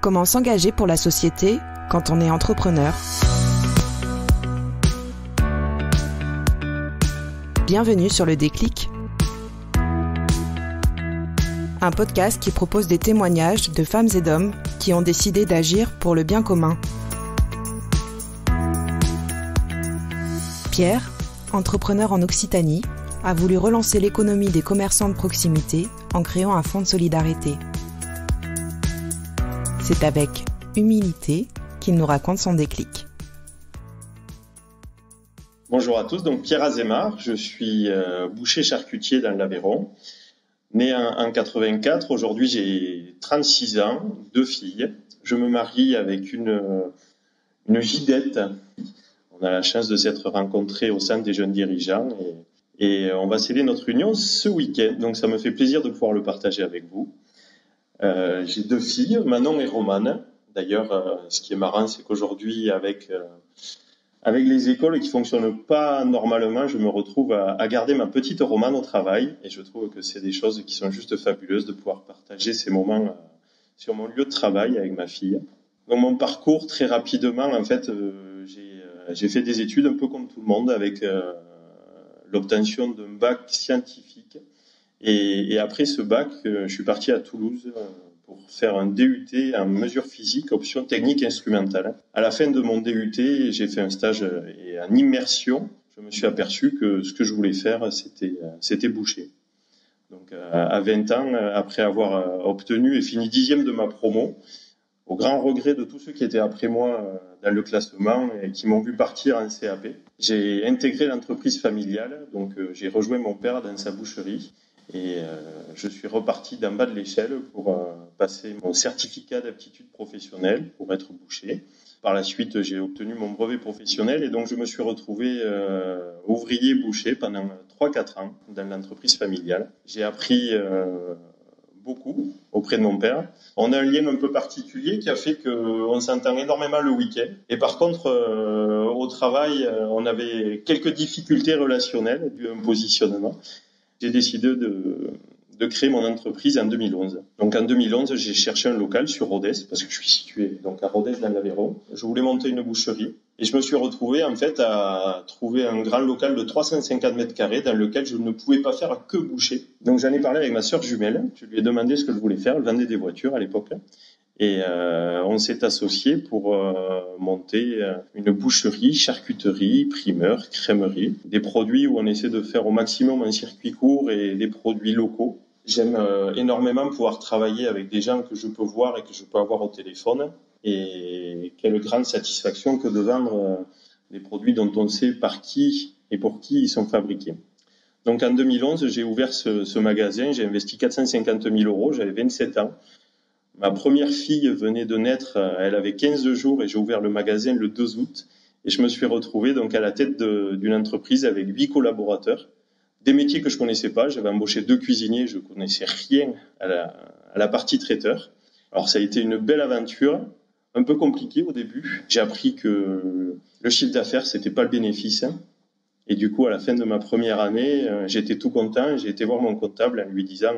Comment s'engager pour la société quand on est entrepreneur? Bienvenue sur Le Déclic, un podcast qui propose des témoignages de femmes et d'hommes qui ont décidé d'agir pour le bien commun. Pierre, entrepreneur en Occitanie, a voulu relancer l'économie des commerçants de proximité en créant un fonds de solidarité. C'est avec humilité qu'il nous raconte son déclic. Bonjour à tous, donc Pierre Azémar, je suis boucher charcutier dans l'Aveyron. Né en 84, aujourd'hui j'ai 36 ans, 2 filles. Je me marie avec une gidette. On a la chance de s'être rencontrés au sein des jeunes dirigeants et on va sceller notre union ce week-end. Donc ça me fait plaisir de pouvoir le partager avec vous. J'ai 2 filles, Manon et Romane. D'ailleurs, ce qui est marrant, c'est qu'aujourd'hui, avec les écoles qui fonctionnent pas normalement, je me retrouve à garder ma petite Romane au travail. Et je trouve que c'est des choses qui sont juste fabuleuses de pouvoir partager ces moments sur mon lieu de travail avec ma fille. Donc mon parcours, très rapidement, en fait, j'ai fait des études un peu comme tout le monde avec l'obtention d'un bac scientifique. Et après ce bac, je suis parti à Toulouse pour faire un DUT en mesure physique, option technique instrumentale. À la fin de mon DUT, j'ai fait un stage et en immersion, je me suis aperçu que ce que je voulais faire, c'était boucher. Donc à 20 ans, après avoir obtenu et fini 10e de ma promo, au grand regret de tous ceux qui étaient après moi dans le classement et qui m'ont vu partir en CAP, j'ai intégré l'entreprise familiale, donc j'ai rejoint mon père dans sa boucherie. Et je suis reparti d'en bas de l'échelle pour passer mon certificat d'aptitude professionnelle pour être boucher. Par la suite, j'ai obtenu mon brevet professionnel et donc je me suis retrouvé ouvrier boucher pendant 3-4 ans dans l'entreprise familiale. J'ai appris beaucoup auprès de mon père. On a un lien un peu particulier qui a fait qu'on s'entend énormément le week-end. Et par contre, au travail, on avait quelques difficultés relationnelles dû à un positionnement. J'ai décidé de créer mon entreprise en 2011. Donc en 2011, j'ai cherché un local sur Rodez, parce que je suis situé donc à Rodez dans l'Aveyron. Je voulais monter une boucherie et je me suis retrouvé en fait à trouver un grand local de 350 mètres carrés dans lequel je ne pouvais pas faire que boucher. Donc j'en ai parlé avec ma sœur jumelle. Je lui ai demandé ce que je voulais faire. Elle vendait des voitures à l'époque. Et on s'est associés pour monter une boucherie, charcuterie, primeur, crèmerie. Des produits où on essaie de faire au maximum un circuit court et des produits locaux. J'aime énormément pouvoir travailler avec des gens que je peux voir et que je peux avoir au téléphone. Et quelle grande satisfaction que de vendre des produits dont on sait par qui et pour qui ils sont fabriqués. Donc en 2011, j'ai ouvert ce magasin. J'ai investi 450 000 €. J'avais 27 ans. Ma première fille venait de naître, elle avait 15 jours et j'ai ouvert le magasin le 2 août. Et je me suis retrouvé donc à la tête d'une entreprise avec 8 collaborateurs. Des métiers que je connaissais pas. J'avais embauché 2 cuisiniers, je connaissais rien à la partie traiteur. Alors ça a été une belle aventure, un peu compliquée au début. J'ai appris que le chiffre d'affaires, c'était pas le bénéfice. Et du coup, à la fin de ma première année, j'étais tout content. J'ai été voir mon comptable en lui disant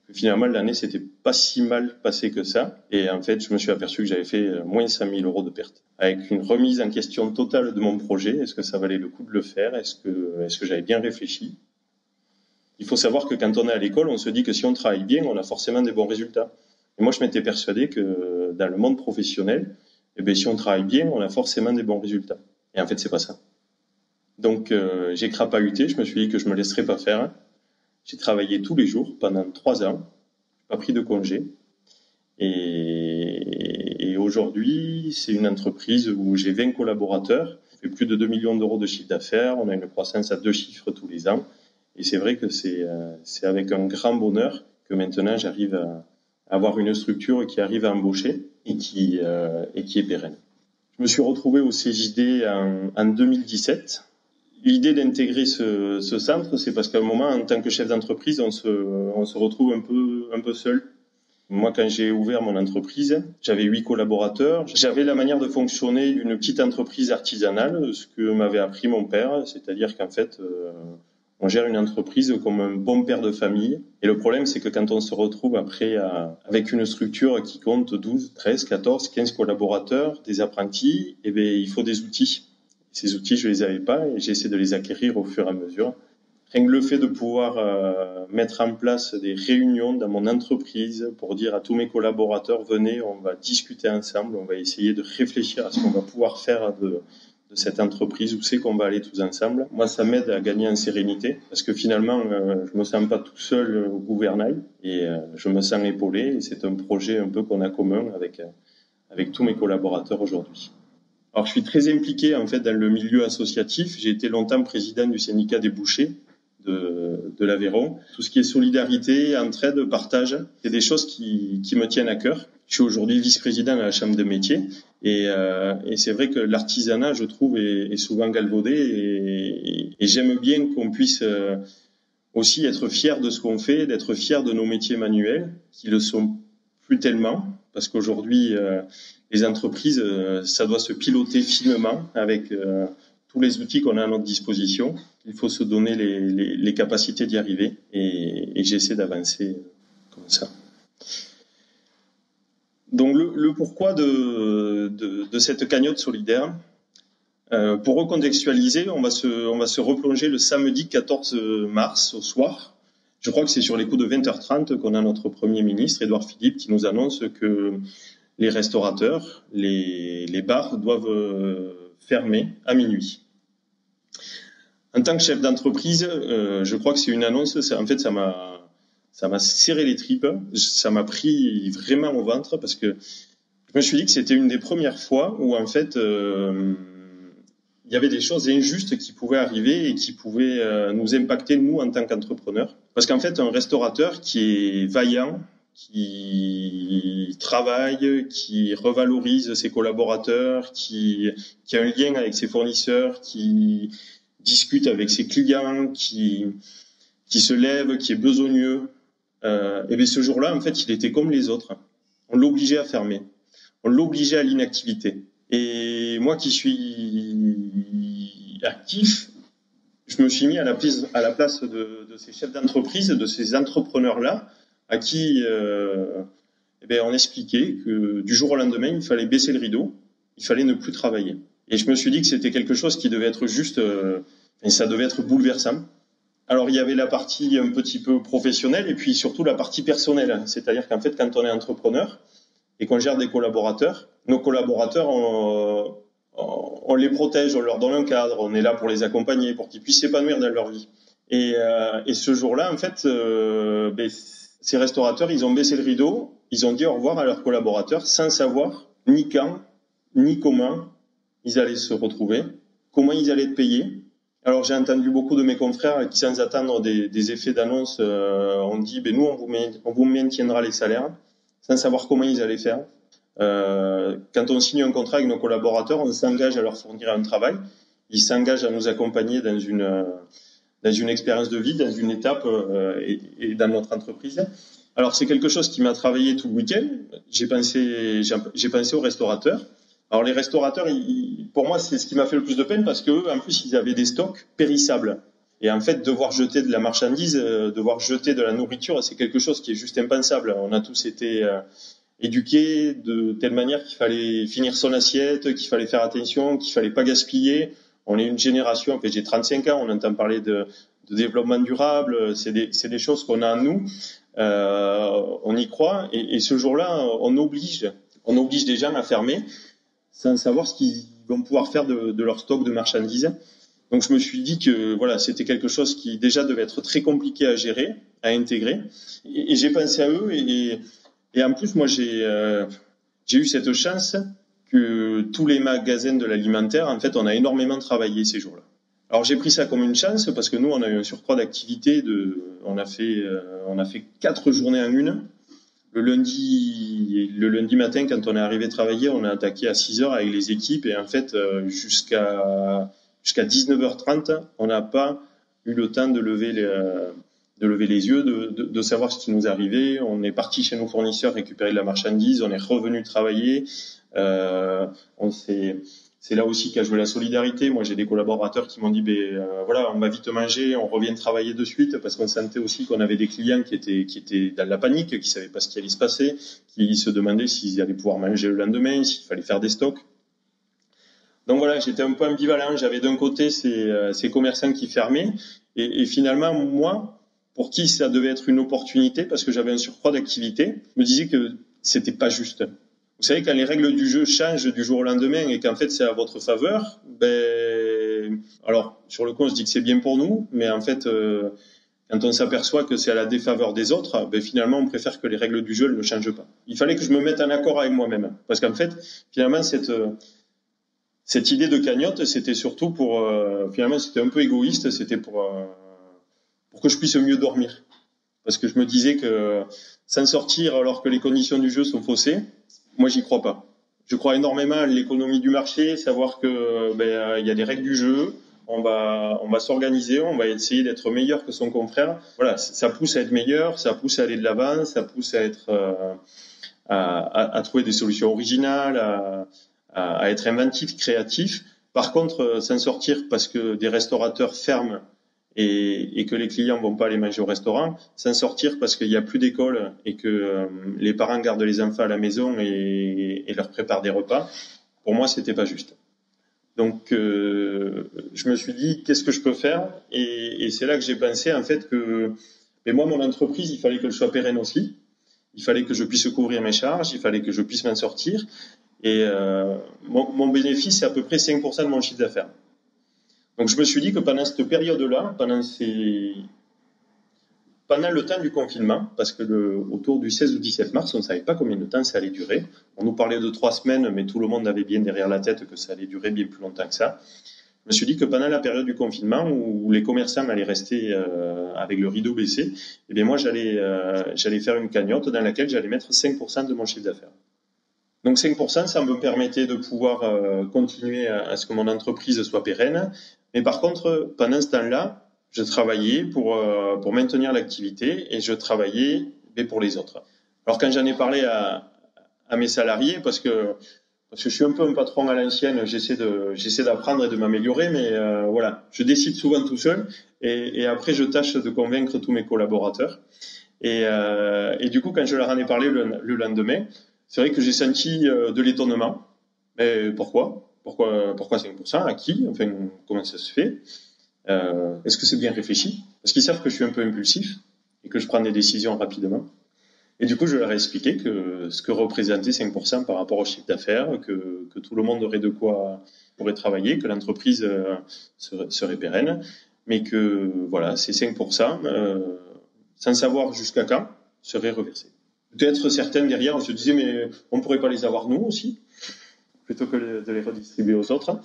que finalement l'année s'était pas si mal passée que ça. Et en fait, je me suis aperçu que j'avais fait moins 100 000 € de pertes. Avec une remise en question totale de mon projet. Est-ce que ça valait le coup de le faire? Est-ce que j'avais bien réfléchi? Il faut savoir que quand on est à l'école, on se dit que si on travaille bien, on a forcément des bons résultats. Et moi, je m'étais persuadé que dans le monde professionnel, si on travaille bien, on a forcément des bons résultats. Et en fait, c'est pas ça. Donc, j'ai crapahuté, je me suis dit que je me laisserais pas faire. J'ai travaillé tous les jours pendant 3 ans. J'ai pas pris de congé. Et aujourd'hui, c'est une entreprise où j'ai 20 collaborateurs. On fait plus de 2 millions d'euros de chiffre d'affaires. On a une croissance à 2 chiffres tous les ans. Et c'est vrai que c'est avec un grand bonheur que maintenant j'arrive à avoir une structure qui arrive à embaucher et qui est pérenne. Je me suis retrouvé au CJD en 2017. L'idée d'intégrer ce centre, c'est parce qu'à un moment, en tant que chef d'entreprise, on se retrouve un peu seul. Moi, quand j'ai ouvert mon entreprise, j'avais 8 collaborateurs. J'avais la manière de fonctionner d'une petite entreprise artisanale, ce que m'avait appris mon père, c'est-à-dire qu'en fait, On gère une entreprise comme un bon père de famille. Et le problème, c'est que quand on se retrouve après avec une structure qui compte 12, 13, 14, 15 collaborateurs, des apprentis, eh bien, il faut des outils. Ces outils, je les avais pas et j'essaie de les acquérir au fur et à mesure. Rien que le fait de pouvoir mettre en place des réunions dans mon entreprise pour dire à tous mes collaborateurs, venez, on va discuter ensemble, on va essayer de réfléchir à ce qu'on va pouvoir faire de cette entreprise, où c'est qu'on va aller tous ensemble. Moi, ça m'aide à gagner en sérénité parce que finalement, je me sens pas tout seul au gouvernail et je me sens épaulé et c'est un projet un peu qu'on a commun avec tous mes collaborateurs aujourd'hui. Alors, je suis très impliqué en fait dans le milieu associatif. J'ai été longtemps président du syndicat des bouchers de l'Aveyron. Tout ce qui est solidarité, entraide, partage, c'est des choses qui me tiennent à cœur. Je suis aujourd'hui vice-président à la Chambre des métiers et c'est vrai que l'artisanat, je trouve, est souvent galvaudé et j'aime bien qu'on puisse aussi être fier de ce qu'on fait, d'être fier de nos métiers manuels, qui le sont plus tellement, parce qu'aujourd'hui, les entreprises, ça doit se piloter finement avec tous les outils qu'on a à notre disposition. Il faut se donner les capacités d'y arriver et j'essaie d'avancer comme ça. Donc le pourquoi de cette cagnotte solidaire. Pour recontextualiser, on va se replonger le samedi 14 mars au soir. Je crois que c'est sur les coups de 20h30 qu'on a notre Premier ministre, Édouard Philippe, qui nous annonce que les restaurateurs, les bars doivent fermer à minuit. En tant que chef d'entreprise, je crois que c'est une annonce, en fait, ça m'a serré les tripes, ça m'a pris vraiment au ventre parce que je me suis dit que c'était une des premières fois où, en fait, il y avait des choses injustes qui pouvaient arriver et qui pouvaient nous impacter, nous, en tant qu'entrepreneurs. Parce qu'en fait, un restaurateur qui est vaillant, qui travaille, qui revalorise ses collaborateurs, qui a un lien avec ses fournisseurs, qui discute avec ses clients, qui se lève, qui est besogneux, et bien ce jour-là, en fait, il était comme les autres. On l'obligeait à fermer. On l'obligeait à l'inactivité. Et moi qui suis actif, je me suis mis à la place de ces chefs d'entreprise, de ces entrepreneurs-là, à qui on expliquait que du jour au lendemain, il fallait baisser le rideau, il fallait ne plus travailler. Et je me suis dit que c'était quelque chose qui devait être juste, et ça devait être bouleversant. Alors il y avait la partie un petit peu professionnelle et puis surtout la partie personnelle. C'est-à-dire qu'en fait, quand on est entrepreneur et qu'on gère des collaborateurs, nos collaborateurs, on les protège, on leur donne un cadre, on est là pour les accompagner, pour qu'ils puissent s'épanouir dans leur vie. Et ce jour-là, en fait, ces restaurateurs, ils ont baissé le rideau, ils ont dit au revoir à leurs collaborateurs sans savoir ni quand, ni comment ils allaient se retrouver, comment ils allaient être payés. Alors j'ai entendu beaucoup de mes confrères qui, sans attendre des effets d'annonce, ont dit nous on vous maintiendra les salaires, sans savoir comment ils allaient faire. Quand on signe un contrat avec nos collaborateurs, on s'engage à leur fournir un travail, ils s'engagent à nous accompagner dans une expérience de vie, dans une étape et dans notre entreprise. Alors c'est quelque chose qui m'a travaillé tout le week-end. J'ai pensé aux restaurateurs. Alors les restaurateurs, pour moi, c'est ce qui m'a fait le plus de peine parce qu'eux, en plus, ils avaient des stocks périssables. Et en fait, devoir jeter de la marchandise, devoir jeter de la nourriture, c'est quelque chose qui est juste impensable. On a tous été éduqués de telle manière qu'il fallait finir son assiette, qu'il fallait faire attention, qu'il fallait pas gaspiller. On est une génération, en fait, j'ai 35 ans, on entend parler de développement durable, c'est des choses qu'on a en nous, on y croit. Et ce jour-là, on oblige des gens à fermer sans savoir ce qu'ils vont pouvoir faire de leur stock de marchandises. Donc je me suis dit que voilà, c'était quelque chose qui déjà devait être très compliqué à gérer, à intégrer. Et j'ai pensé à eux et en plus moi j'ai eu cette chance que tous les magasins de l'alimentaire, en fait, on a énormément travaillé ces jours-là. Alors j'ai pris ça comme une chance parce que nous on a eu un surcroît d'activité on a fait 4 journées en une. Le lundi matin, quand on est arrivé travailler, on a attaqué à 6h avec les équipes et en fait, jusqu'à 19h30, on n'a pas eu le temps de lever les yeux, de savoir ce qui nous arrivait. On est parti chez nos fournisseurs récupérer de la marchandise, on est revenu travailler, on s'est C'est là aussi qu'a joué la solidarité. Moi, j'ai des collaborateurs qui m'ont dit, voilà, on va vite manger, on revient travailler de suite, parce qu'on sentait aussi qu'on avait des clients qui étaient dans la panique, qui savaient pas ce qui allait se passer, qui se demandaient s'ils allaient pouvoir manger le lendemain, s'il fallait faire des stocks. Donc voilà, j'étais un peu ambivalent. J'avais d'un côté ces commerçants qui fermaient, et finalement, moi, pour qui ça devait être une opportunité, parce que j'avais un surcroît d'activité, je me disais que c'était pas juste. Vous savez, quand les règles du jeu changent du jour au lendemain et qu'en fait c'est à votre faveur, alors sur le coup on se dit que c'est bien pour nous, mais en fait quand on s'aperçoit que c'est à la défaveur des autres, finalement on préfère que les règles du jeu ne changent pas. Il fallait que je me mette en accord avec moi-même, parce qu'en fait finalement cette idée de cagnotte, c'était surtout finalement c'était un peu égoïste, c'était pour que je puisse mieux dormir, parce que je me disais que s'en sortir alors que les conditions du jeu sont faussées, moi, j'y crois pas. Je crois énormément à l'économie du marché, savoir que il y a des règles du jeu, on va s'organiser, on va essayer d'être meilleur que son confrère. Voilà, ça pousse à être meilleur, ça pousse à aller de l'avant, ça pousse à être à trouver des solutions originales, à être inventif, créatif. Par contre, s'en sortir parce que des restaurateurs ferment et que les clients vont pas aller manger au restaurant, s'en sortir parce qu'il y a plus d'école et que les parents gardent les enfants à la maison et leur préparent des repas, pour moi c'était pas juste. Donc je me suis dit qu'est-ce que je peux faire, et c'est là que j'ai pensé en fait que moi mon entreprise il fallait que je sois pérenne aussi, il fallait que je puisse couvrir mes charges, il fallait que je puisse m'en sortir, et mon bénéfice c'est à peu près 5% de mon chiffre d'affaires. Donc je me suis dit que pendant cette période-là, pendant le temps du confinement, parce que autour du 16 ou 17 mars, on ne savait pas combien de temps ça allait durer. On nous parlait de 3 semaines, mais tout le monde avait bien derrière la tête que ça allait durer bien plus longtemps que ça. Je me suis dit que pendant la période du confinement, où les commerçants allaient rester avec le rideau baissé, moi j'allais faire une cagnotte dans laquelle j'allais mettre 5% de mon chiffre d'affaires. Donc 5%, ça me permettait de pouvoir continuer à ce que mon entreprise soit pérenne. Mais par contre, pendant ce temps-là, je travaillais pour maintenir l'activité, et je travaillais pour les autres. Alors quand j'en ai parlé à mes salariés, parce que je suis un peu un patron à l'ancienne, j'essaie d'apprendre et de m'améliorer, mais voilà, je décide souvent tout seul, et après je tâche de convaincre tous mes collaborateurs. Et du coup, quand je leur en ai parlé le lendemain, c'est vrai que j'ai senti de l'étonnement. Mais pourquoi 5%? À qui? Enfin, comment ça se fait? Est-ce que c'est bien réfléchi? Parce qu'ils savent que je suis un peu impulsif et que je prends des décisions rapidement. Et du coup, je leur ai expliqué que ce que représentait 5% par rapport au chiffre d'affaires, que tout le monde aurait de quoi pourrait travailler, que l'entreprise serait pérenne, mais que voilà, ces 5%, sans savoir jusqu'à quand, seraient reversés. Peut-être certaines derrière, on se disait, mais on ne pourrait pas les avoir nous aussi, plutôt que de les redistribuer aux autres.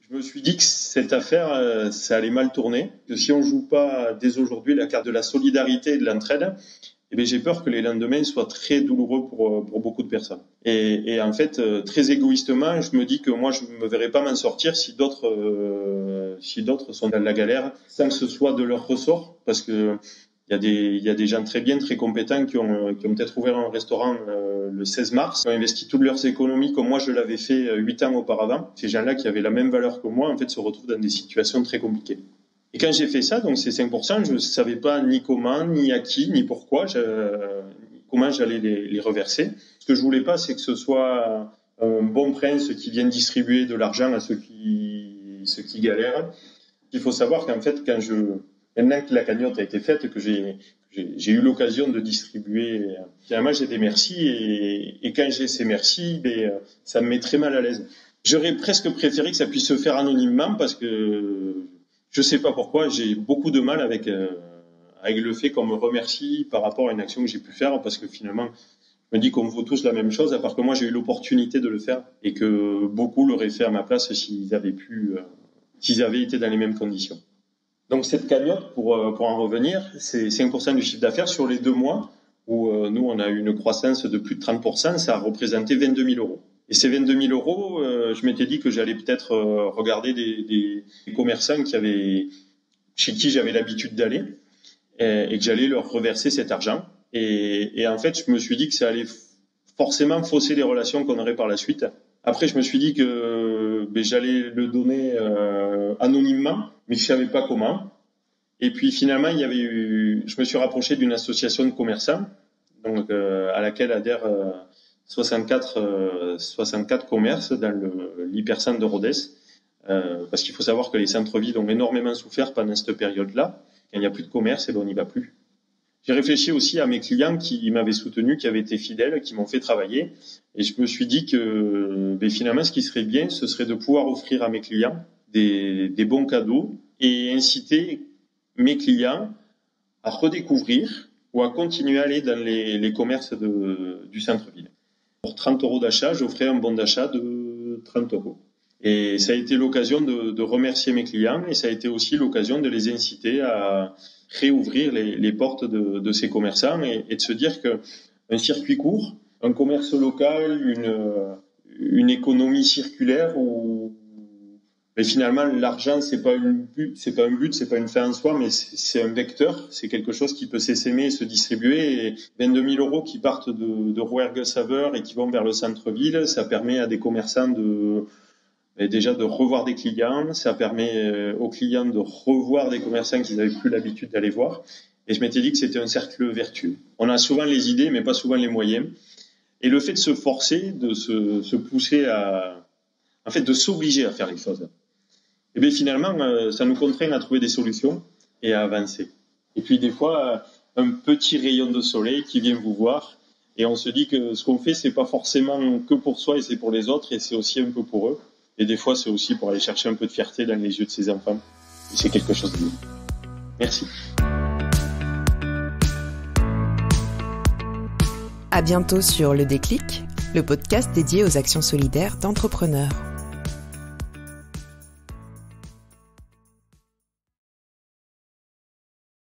Je me suis dit que cette affaire, ça allait mal tourner, que si on ne joue pas dès aujourd'hui la carte de la solidarité et de l'entraide, j'ai peur que les lendemains soient très douloureux pour beaucoup de personnes. Et en fait, très égoïstement, je me dis que moi, je ne me verrais pas m'en sortir si d'autres sont dans la galère, sans que ce soit de leur ressort, parce que il y a des gens très bien, très compétents qui ont peut-être ouvert un restaurant le 16 mars, qui ont investi toutes leurs économies comme moi je l'avais fait 8 ans auparavant. Ces gens-là qui avaient la même valeur que moi, en fait, se retrouvent dans des situations très compliquées. Et quand j'ai fait ça, donc ces 5%, je ne savais pas ni comment, ni à qui, ni pourquoi, comment j'allais les reverser. Ce que je voulais pas, c'est que ce soit un bon prince qui vienne distribuer de l'argent à ceux qui galèrent. Il faut savoir qu'en fait, maintenant que la cagnotte a été faite, que j'ai eu l'occasion de distribuer, finalement j'ai des merci, et quand j'ai ces merci, ça me met très mal à l'aise. J'aurais presque préféré que ça puisse se faire anonymement, parce que je sais pas pourquoi, j'ai beaucoup de mal avec le fait qu'on me remercie par rapport à une action que j'ai pu faire, parce que finalement, je me dis qu'on vaut tous la même chose, à part que moi j'ai eu l'opportunité de le faire, et que beaucoup l'auraient fait à ma place s'ils avaient été dans les mêmes conditions. Donc cette cagnotte, pour en revenir, c'est 5% du chiffre d'affaires sur les 2 mois, où nous on a eu une croissance de plus de 30%, ça a représenté 22 000 euros. Et ces 22 000 euros, je m'étais dit que j'allais peut-être regarder des commerçants chez qui j'avais l'habitude d'aller, et que j'allais leur reverser cet argent. Et en fait, je me suis dit que ça allait forcément fausser les relations qu'on aurait par la suite, Après, je me suis dit que j'allais le donner anonymement, mais je savais pas comment. Et puis finalement, je me suis rapproché d'une association de commerçants, donc à laquelle adhèrent 64 commerces dans l'hypercentre de Rodez. Parce qu'il faut savoir que les centres-villes ont énormément souffert pendant cette période-là. Quand il n'y a plus de commerce, on n'y va plus. J'ai réfléchi aussi à mes clients qui m'avaient soutenu, qui avaient été fidèles, qui m'ont fait travailler. Et je me suis dit que finalement, ce qui serait bien, ce serait de pouvoir offrir à mes clients des bons cadeaux et inciter mes clients à redécouvrir ou à continuer à aller dans les commerces du centre-ville. Pour 30 € d'achat, j'offrais un bon d'achat de 30 €. Et ça a été l'occasion de remercier mes clients et ça a été aussi l'occasion de les inciter à réouvrir les portes de ces commerçants et de se dire qu'un circuit court, un commerce local, une économie circulaire où finalement l'argent c'est pas un but, c'est pas une fin en soi, mais c'est un vecteur, c'est quelque chose qui peut s'essaimer et se distribuer. Et 22 000 € qui partent de Rouergue-Saveur et qui vont vers le centre-ville, ça permet à des commerçants déjà de revoir des clients, ça permet aux clients de revoir des commerçants qu'ils n'avaient plus l'habitude d'aller voir. Et je m'étais dit que c'était un cercle vertueux. On a souvent les idées, mais pas souvent les moyens. Et le fait de se forcer, de se pousser de s'obliger à faire les choses, et finalement, ça nous contraint à trouver des solutions et à avancer. Et puis des fois, un petit rayon de soleil qui vient vous voir, et on se dit que ce qu'on fait, c'est pas forcément que pour soi et c'est pour les autres, et c'est aussi un peu pour eux. Et des fois, c'est aussi pour aller chercher un peu de fierté dans les yeux de ses enfants. Et c'est quelque chose de bien. Merci. À bientôt sur Le Déclic, le podcast dédié aux actions solidaires d'entrepreneurs.